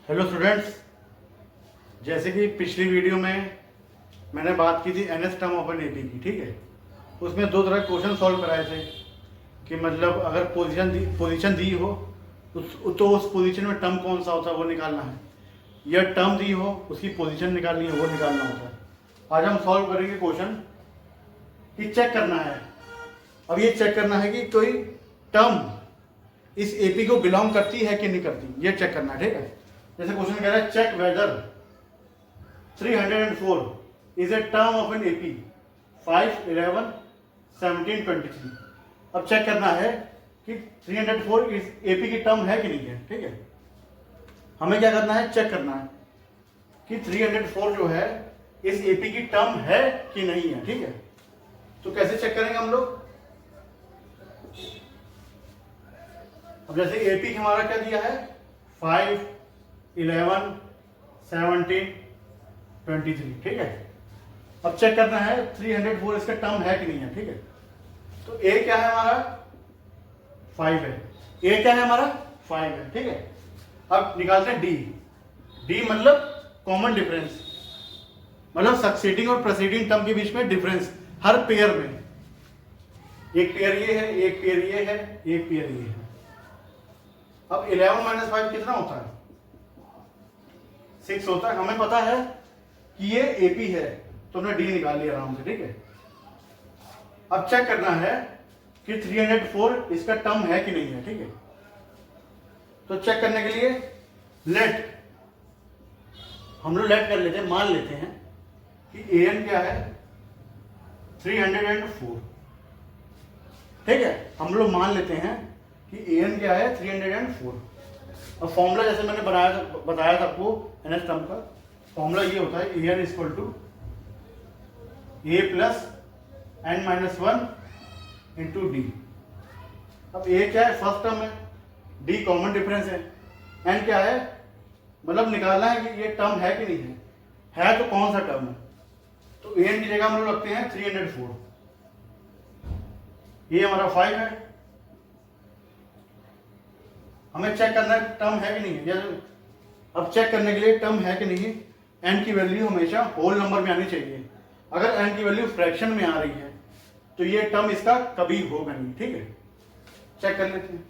Hello students, जैसे कि पिछली वीडियो में मैंने बात की थी NS term of an AP की, ठीक है। उसमें दो तरह के क्वेश्चन सॉल्व कराए थे कि मतलब अगर पोजीशन दी हो तो उस पोजीशन में टर्म कौन सा होता है वो निकालना है, या टर्म दी हो उसकी पोजीशन निकालनी है वो निकालना होता है। आज हम सॉल्व करेंगे क्वेश्चन कि चेक करना है। अब ये चेक करना है कि कोई टर्म इस एपी को बिलोंग करती है कि नहीं करती, ये चेक करना है, ठीक है। जैसे क्वेश्चन कह रहा है check whether 304 is a term of an AP 5, 11, 17, 23। अब चेक करना है कि 304 इस एपी की टर्म है कि नहीं है, ठीक है। हमें क्या करना है, चेक करना है कि 304 जो है इस एपी की टर्म है कि नहीं है, ठीक है। तो कैसे चेक करेंगे हम लोग। अब जैसे एपी हमारा क्या दिया है 5, 11, 17, 23, ठीक है। अब चेक करना है 304 इसका टर्म है कि नहीं है, ठीक है। तो ए क्या है हमारा 5 है, ए क्या है हमारा 5 है, ठीक है। अब निकालते हैं डी। डी मतलब कॉमन डिफरेंस, मतलब सक्सीडिंग और प्रेसीडिंग टर्म के बीच में डिफरेंस हर पेयर में। एक पेयर ये है, एक पेयर ये है, एक पेयर ये है। अब 11 - 5 कितना होता है 6 होता है। हमें पता है कि ये एपी है तो हमने डी निकाल लिया आराम से, ठीक है। अब चेक करना है कि 304 इसका टर्म है कि नहीं है, ठीक है। तो चेक करने के लिए लेट हम लोग लेट कर लेते हैं, मान लेते हैं कि एन क्या है 304, ठीक है। हम लोग मान लेते हैं कि एन क्या है 304। अब फॉर्मूला जैसे मैंने बताया था आपको एनएस टर्म का फॉर्मूला ये होता है n equal to a plus n-1 into d. अब ए क्या है फर्स्ट टर्म है, डी कॉमन डिफरेंस है, एन क्या है मतलब निकालना है कि ये टर्म है कि नहीं है तो कौन सा टर्म है। तो एन की जगह हम लोग रखते हैं 304, ये हमारा 5 है। हमें चेक करना है टर्म है कि नहीं है। अब चेक करने के लिए टर्म है कि नहीं, एन की वैल्यू हमेशा होल नंबर में आनी चाहिए। अगर एन की वैल्यू फ्रैक्शन में आ रही है तो ये टर्म इसका कभी होगा नहीं, ठीक है। चेक कर लेते हैं।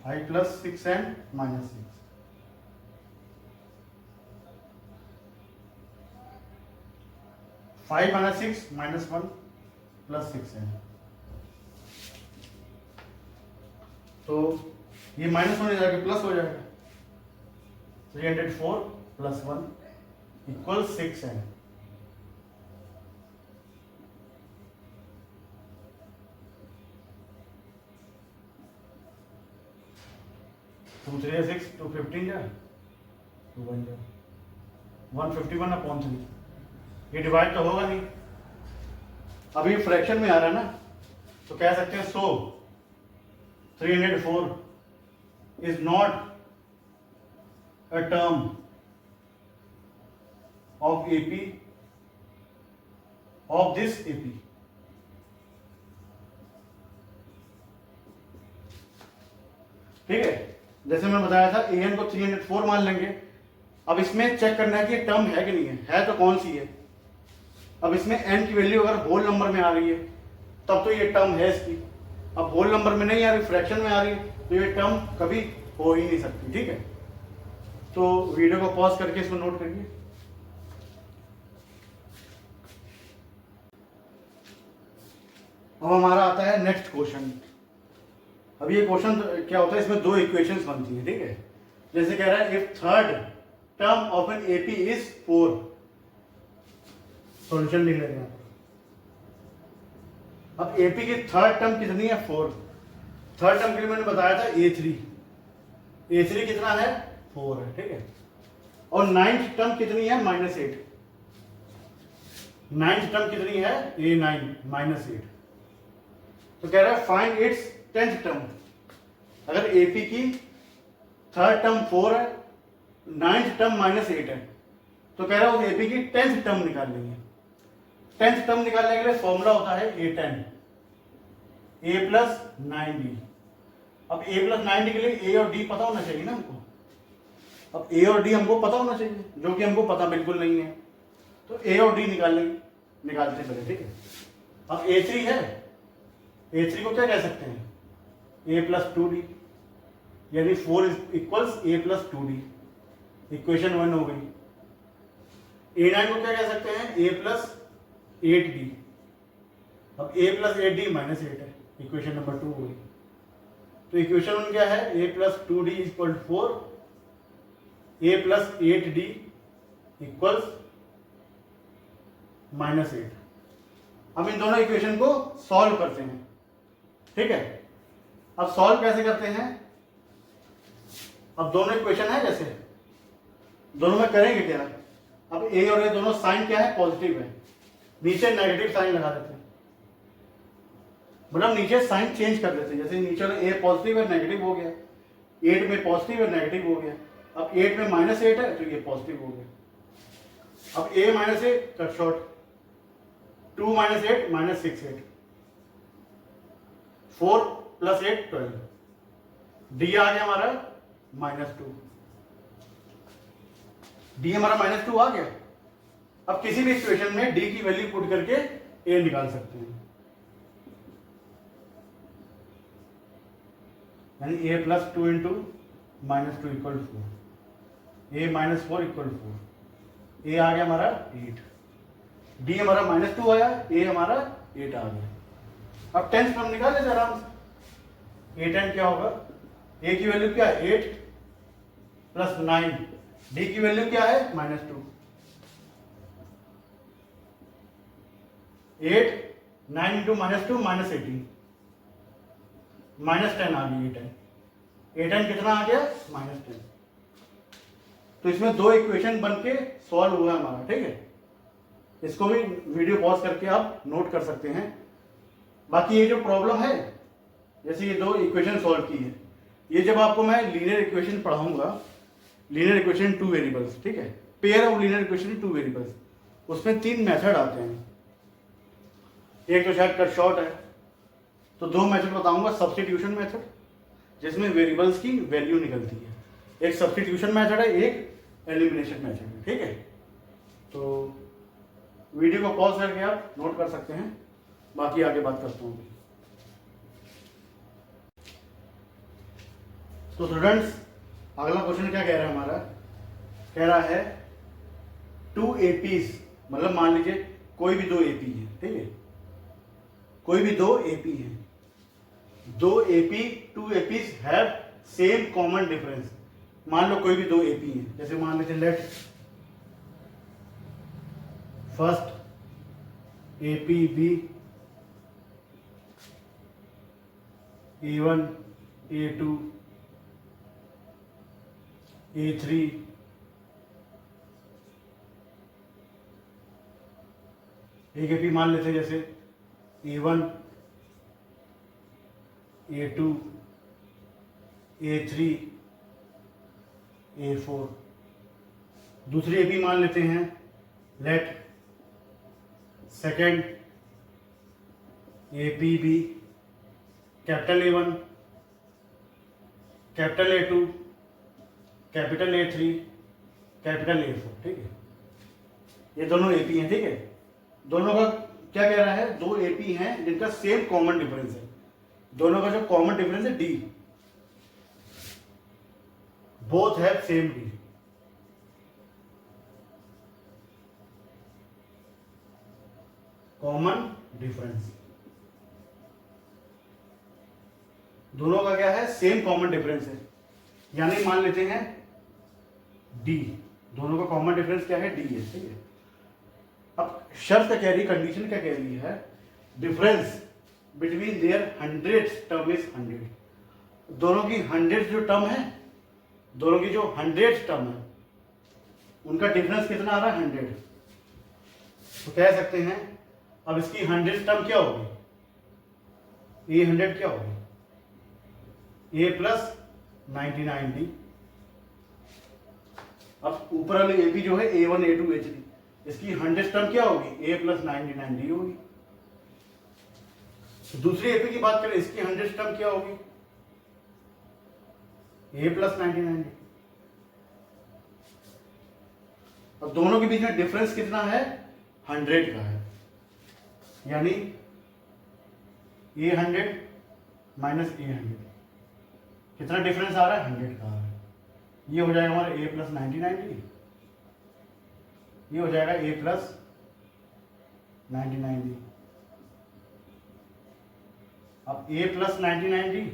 फाइव प्लस 6 एंड -6, 5 - 6 -1 प्लस 6 है, तो ये माइनस होने जाके प्लस हो जाएगा। 304 + 1 इक्वल 6 है। टू 3 6 215 जाए 2 बन जाए 151/3। ये डिवाइड तो होगा नहीं, अभी फ्रैक्शन में आ रहा है ना, तो कह सकते हैं सो 304 is not a term of AP of this AP। ठीक है, जैसे मैं बताया था an को 304 मान लेंगे। अब इसमें चेक करना है कि टर्म है कि नहीं है तो कौन सी है। अब इसमें n की वैल्यू अगर होल नंबर में आ रही है तब तो ये टर्म है इसकी। अब होल नंबर में नहीं आ रही, फ्रैक्शन में आ रही है, तो ये टर्म कभी हो ही नहीं सकती, ठीक है। तो वीडियो को पॉज करके इसको नोट करिए। अब हमारा आता है नेक्स्ट क्वेश्चन। अब ये क्वेश्चन क्या होता है, इसमें दो इक्वेशंस बनती है, ठीक है। जैसे कह रहा है if third term of an AP is 4, solution लिख लेते हैं। अब एपी की थर्ड टर्म कितनी है 4। थर्ड टर्म के लिए मैंने बताया था A3, A3 कितना है 4 है, ठीक है। और नाइन्थ टर्म कितनी है -8, नाइन्थ टर्म कितनी है A9 -8। तो कह रहा है फाइंड इट्स 10th टर्म। अगर एपी की थर्ड टर्म 4 है, नाइन्थ टर्म -8 है, तो कह रहा है उस एपी की 10th टर्म निकालनी है। 10th टर्म निकालने के लिए फॉर्मूला होता है A10। ए प्लस 9d। अब ए प्लस 9d के लिए ए और डी पता होना चाहिए ना हमको। अब ए और डी हमको पता होना चाहिए, जो कि हमको पता बिल्कुल नहीं है, तो ए और डी निकालते पहले, ठीक है। अब A3 है, A3 को क्या कह सकते हैं, a प्लस 2d, यानी 4 equals a plus 2d, equation 1 हो गई। A9 को क्या कह सकते हैं, a प्लस 8d। अब a प्लस 8d माइनस 8 है, इक्वेशन नंबर 2 हो गई। तो इक्वेशन 1 क्या है, a plus 2d equal 4, a plus 8d equals minus 8। अब इन दोनों इक्वेशन को सॉल्व करते हैं, ठीक है। अब सॉल्व कैसे करते हैं, अब दोनों इक्वेशन है जैसे, दोनों में करेंगे क्या, अब ए और ए दोनों साइन क्या है, पॉजिटिव है, नीचे नेगेटिव साइन लगा देते हैं, मतलब नीचे साइन चेंज कर देते हैं। जैसे नीचे ए पॉजिटिव है, नेगेटिव हो गया, 8 में पॉजिटिव है, नेगेटिव हो गया। अब 8 में -8 है तो ये पॉजिटिव हो गया। अब a minus a cut short, 2 minus 8 minus 6 8, 4 plus 8 12, d आ गया हमारा -2, डी हमारा -2 आ गया। अब किसी भी इक्वेशन में डी की वैल्यू पुट करके ए निकाल सकते हैं, यानी a plus 2 into -2 equal 4, a minus 4 equal 4, ए आ गया हमारा 8, डी हमारा -2 आया, ए हमारा 8 आ गया। अब 10th टर्म निकाल लेते आराम से, 8 10 क्या होगा, ए की वैल्यू क्या है 8 प्लस 9, डी की वैल्यू क्या है -2, 8 9 इंटू -2 -18, -10 आ गई 8 कितना आ गया -10। तो इसमें दो इक्वेशन बन के सॉल्व हुआ हमारा, ठीक है। इसको भी वीडियो पॉज करके आप नोट कर सकते हैं। बाकी ये जो प्रॉब्लम है, जैसे ये दो इक्वेशन सॉल्व की है, ये जब आपको मैं लीनियर इक्वेशन पढ़ाऊंगा, लीनियर इक्वेशन 2 वेरिएबल्स, ठीक है, pair of linear equation 2 variables, उसमें 3 मेथड आते हैं। एक तो शायद कट शॉर्ट है, तो 2 मेथड बताऊंगा। सब्स्टिट्यूशन मेथड, जिसमें वेरिएबल्स की वैल्यू निकलती है, एक सब्स्टिट्यूशन मेथड है, एक एलिमिनेशन मेथड है, ठीक है। तो वीडियो को पॉज करके आप नोट कर सकते हैं, बाकी आगे बात करता हूँ। तो स्टूडेंट्स, अगला क्वेश्चन क्या कह रहा है हमारा, कह रहा है 2 APs, मतलब मान लीजिए कोई भी 2 AP है, ठीक है, कोई भी 2 AP है, 2 2 APs have same common difference. मान लो कोई भी 2 AP है, जैसे मान लीजिए let first AP B, A1 A2 A3 एक AP मान लेते हैं, जैसे A1 A2 A3 A4। दूसरी AP मान लेते हैं, let second APB, capital A1 capital A2 capital A3 capital A4, ठीक है। ये दोनों AP हैं, ठीक है। दोनों का क्या कह रहा है, 2 AP हैं जिनका सेम कॉमन डिफरेंस है, दोनों का जो कॉमन डिफरेंस है D, both have same D। Common difference, दोनों का क्या है, सेम कॉमन डिफरेंस है, यानी मान लेते हैं D, दोनों का कॉमन डिफरेंस क्या है, D है, ठीक है। अब शर्त क्या कह रही, कंडीशन क्या कह रही है, difference between their 100 term is 100। दोनों की 100 जो टर्म है, दोनों की जो 100 टर्म है, उनका डिफरेंस कितना आ रहा है 100। तो कह सकते हैं, अब इसकी 100 टर्म क्या होगी, ये 100 क्या होगी, A प्लस 99D। अब ऊपर वाली AP जो है A1 A2 A3, इसकी 100 टर्म क्या होगी, A प्लस 99D होगी। दूसरी एपी की बात करें, इसकी 100 टर्म क्या होगी? ए प्लस 99। और दोनों के बीच में डिफरेंस कितना है? 100 का है, यानी ए 100 माइनस ए 100, कितना डिफरेंस आ रहा है? 100 का आ रहा है। ये हो जाएगा हमारा ए प्लस 99, ये हो जाएगा ए प्लस 99। अब ए प्लस 99,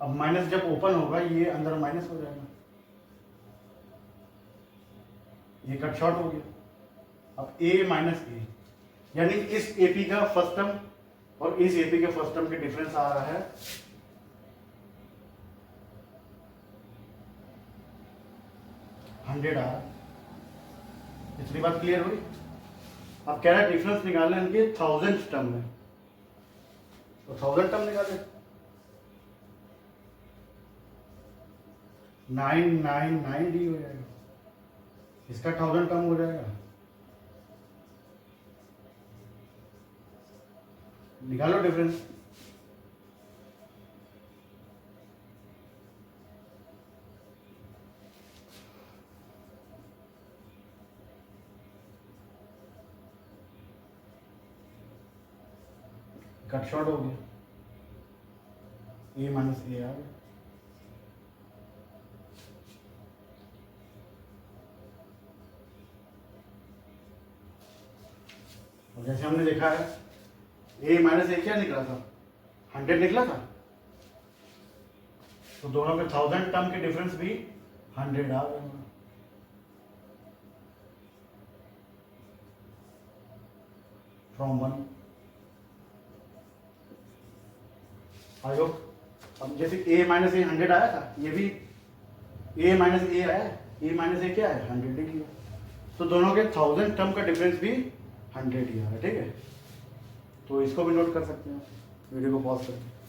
अब माइनस जब ओपन होगा ये अंदर माइनस हो जाएगा, ये कट शॉर्ट हो गया। अब ए माइनस ए, यानी इस एपी का फर्स्ट टर्म और इस एपी के फर्स्ट टर्म के डिफरेंस आ रहा है 100 आ रहा है। इतनी बात क्लियर हुई? अब कह रहा है डिफरेंस निकालना है इनके 1000 टर्म में, तो 1000 टर्म निकाले, 999D हो जाएगा, इसका 1000 टर्म हो जाएगा। निकालो डिफरेंस। कट शॉर्ट हो गया, ए माइनस ए आ गया। और जैसे हमने देखा है ए माइनस ए क्या निकला था? 100 निकला था, तो दोनों में 1000 टर्म के डिफरेंस भी 100 आ गया। From 1 I hope. अब जैसे ए माइनस ए 100 आया था, ये भी ए माइनस ए आया, ए माइनस ए क्या है? 100 ही किया, तो दोनों के 1000 टर्म का डिफरेंस भी 100 ही आ रहा है। ठीक है, तो इसको भी नोट कर सकते हैं, वीडियो को पॉज करके।